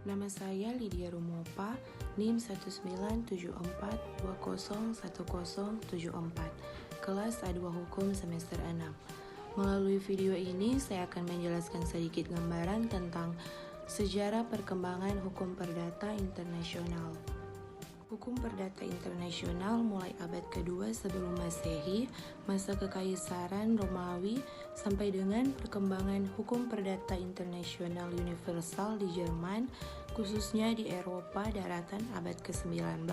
Nama saya Lydia Rumopa, NIM 19742011074, kelas A2 Hukum semester 6. Melalui video ini, saya akan menjelaskan sedikit gambaran tentang sejarah perkembangan hukum perdata internasional. Hukum perdata internasional mulai abad kedua sebelum Masehi, masa kekaisaran Romawi, sampai dengan perkembangan hukum perdata internasional universal di Jerman, khususnya di Eropa daratan abad ke-19,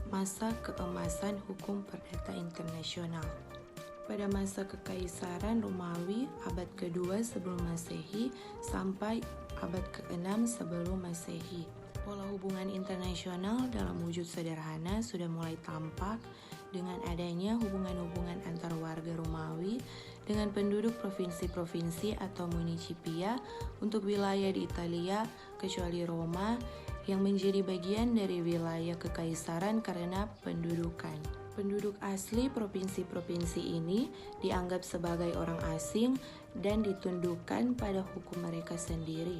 masa keemasan hukum perdata internasional. Pada masa kekaisaran Romawi, abad kedua sebelum Masehi, sampai abad ke-6 sebelum Masehi. Pola hubungan internasional dalam wujud sederhana sudah mulai tampak dengan adanya hubungan-hubungan antar warga Romawi dengan penduduk provinsi-provinsi atau municipia untuk wilayah di Italia kecuali Roma yang menjadi bagian dari wilayah kekaisaran karena pendudukan. Penduduk asli provinsi-provinsi ini dianggap sebagai orang asing dan ditundukkan pada hukum mereka sendiri.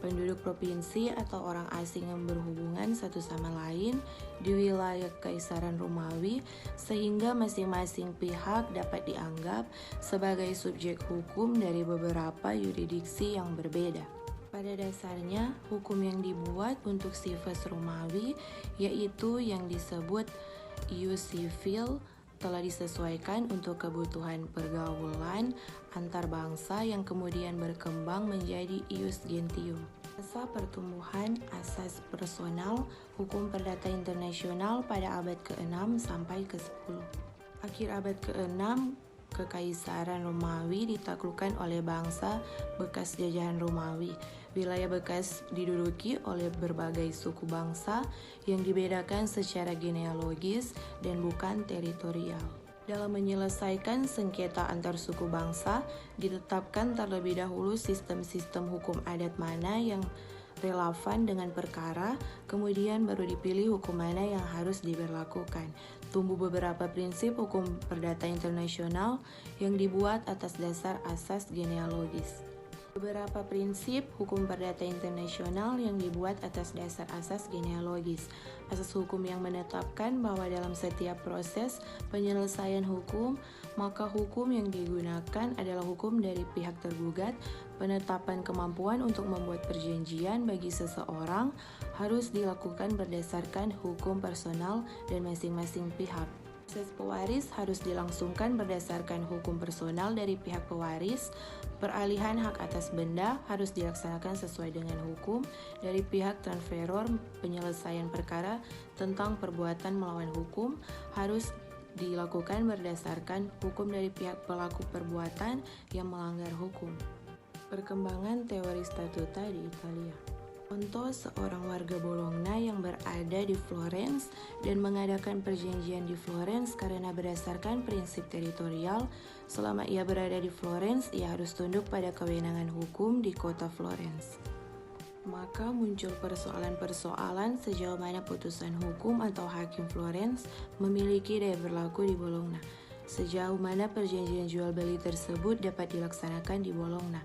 Penduduk provinsi atau orang asing yang berhubungan satu sama lain di wilayah Kekaisaran Romawi sehingga masing-masing pihak dapat dianggap sebagai subjek hukum dari beberapa yurisdiksi yang berbeda. Pada dasarnya, hukum yang dibuat untuk cives Romawi, yaitu yang disebut ius civil, telah disesuaikan untuk kebutuhan pergaulan antar bangsa yang kemudian berkembang menjadi ius gentium. Masa pertumbuhan asas personal hukum perdata internasional pada abad ke-6 sampai ke-10. Akhir abad ke-6, Kekaisaran Romawi ditaklukkan oleh bangsa bekas jajahan Romawi. Wilayah bekas diduduki oleh berbagai suku bangsa yang dibedakan secara genealogis dan bukan teritorial. Dalam menyelesaikan sengketa antar suku bangsa, ditetapkan terlebih dahulu sistem-sistem hukum adat mana yang relevan dengan perkara, kemudian baru dipilih hukum mana yang harus diberlakukan. Tumbuh beberapa prinsip hukum perdata internasional yang dibuat atas dasar asas genealogis. Beberapa prinsip hukum perdata internasional yang dibuat atas dasar asas genealogis. Asas hukum yang menetapkan bahwa dalam setiap proses penyelesaian hukum, maka hukum yang digunakan adalah hukum dari pihak tergugat. Penetapan kemampuan untuk membuat perjanjian bagi seseorang harus dilakukan berdasarkan hukum personal dan masing-masing pihak. Proses pewaris harus dilangsungkan berdasarkan hukum personal dari pihak pewaris. Peralihan hak atas benda harus dilaksanakan sesuai dengan hukum dari pihak transferor. Penyelesaian perkara tentang perbuatan melawan hukum harus dilakukan berdasarkan hukum dari pihak pelaku perbuatan yang melanggar hukum. Perkembangan teori statuta di Italia. Contoh, seorang warga Bologna yang berada di Florence dan mengadakan perjanjian di Florence karena berdasarkan prinsip teritorial. Selama ia berada di Florence, ia harus tunduk pada kewenangan hukum di kota Florence. Maka muncul persoalan-persoalan sejauh mana putusan hukum atau hakim Florence memiliki daya berlaku di Bologna. Sejauh mana perjanjian jual beli tersebut dapat dilaksanakan di Bologna.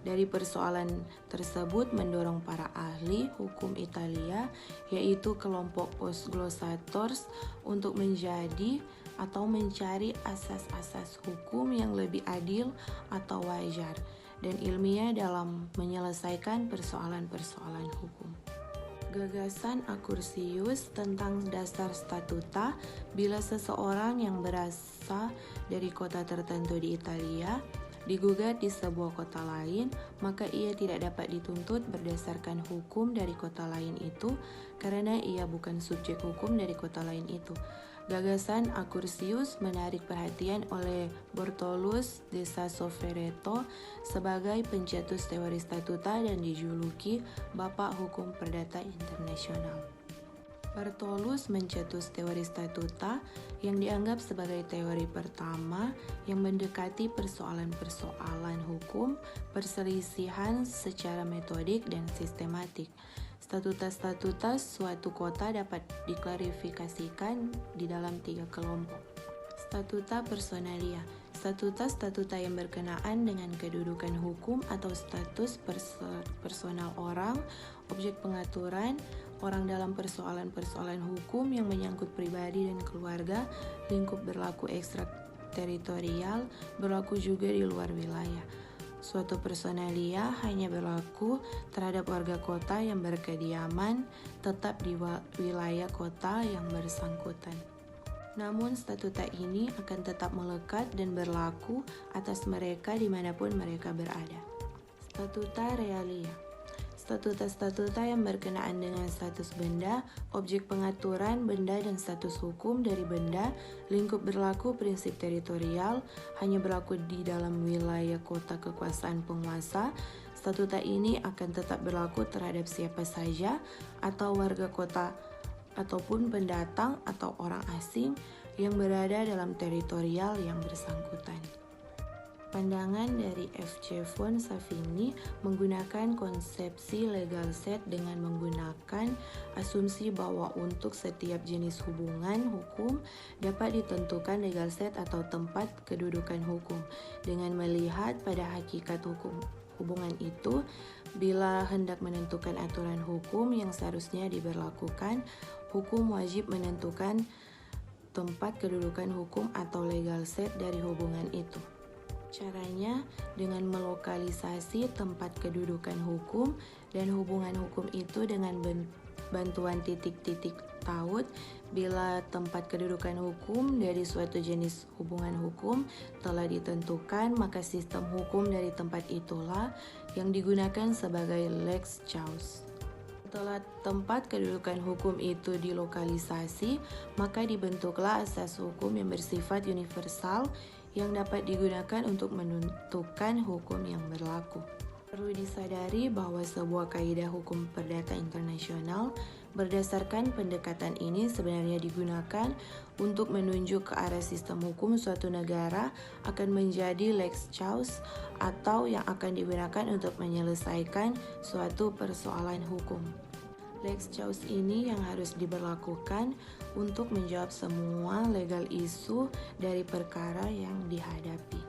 Dari persoalan tersebut mendorong para ahli hukum Italia, yaitu kelompok post-glossators, untuk menjadi atau mencari asas-asas hukum yang lebih adil atau wajar dan ilmiah dalam menyelesaikan persoalan-persoalan hukum. Gagasan Accursius tentang dasar statuta, bila seseorang yang berasal dari kota tertentu di Italia digugat di sebuah kota lain, maka ia tidak dapat dituntut berdasarkan hukum dari kota lain itu karena ia bukan subjek hukum dari kota lain itu. Gagasan Accursius menarik perhatian oleh Bartolus de Sassoferrato sebagai pencetus teori statuta dan dijuluki Bapak Hukum Perdata Internasional. Bartolus mencetus teori statuta yang dianggap sebagai teori pertama yang mendekati persoalan-persoalan hukum perselisihan secara metodik dan sistematik. Statuta-statuta suatu kota dapat diklarifikasikan di dalam 3 kelompok. Statuta personalia. Statuta-statuta yang berkenaan dengan kedudukan hukum atau status personal orang Objek pengaturan, orang dalam persoalan-persoalan hukum yang menyangkut pribadi dan keluarga, lingkup berlaku ekstrateritorial, berlaku juga di luar wilayah. Suatu personalia hanya berlaku terhadap warga kota yang berkediaman tetap di wilayah kota yang bersangkutan. Namun statuta ini akan tetap melekat dan berlaku atas mereka dimanapun mereka berada. Statuta realia. Statuta-statuta yang berkenaan dengan status benda, objek pengaturan benda dan status hukum dari benda, lingkup berlaku prinsip teritorial, hanya berlaku di dalam wilayah kota kekuasaan penguasa. Statuta ini akan tetap berlaku terhadap siapa saja atau warga kota ataupun pendatang atau orang asing yang berada dalam teritorial yang bersangkutan. Pandangan dari F.C. von Savigny menggunakan konsepsi legal set dengan menggunakan asumsi bahwa untuk setiap jenis hubungan hukum dapat ditentukan legal set atau tempat kedudukan hukum dengan melihat pada hakikat hukum. Hubungan itu, bila hendak menentukan aturan hukum yang seharusnya diberlakukan, hukum wajib menentukan tempat kedudukan hukum atau legal set dari hubungan itu. Caranya dengan melokalisasi tempat kedudukan hukum dan hubungan hukum itu dengan bantuan titik-titik taut. Bila tempat kedudukan hukum dari suatu jenis hubungan hukum telah ditentukan, maka sistem hukum dari tempat itulah yang digunakan sebagai lex chaos. Setelah tempat kedudukan hukum itu dilokalisasi, maka dibentuklah asas hukum yang bersifat universal yang dapat digunakan untuk menentukan hukum yang berlaku. Perlu disadari bahwa sebuah kaidah hukum perdata internasional berdasarkan pendekatan ini sebenarnya digunakan untuk menunjuk ke arah sistem hukum suatu negara akan menjadi lex chaos atau yang akan digunakan untuk menyelesaikan suatu persoalan hukum. Lex chaos ini yang harus diberlakukan untuk menjawab semua legal isu dari perkara yang dihadapi.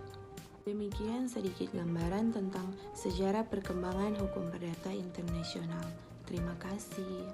Demikian sedikit gambaran tentang sejarah perkembangan hukum perdata internasional. Terima kasih.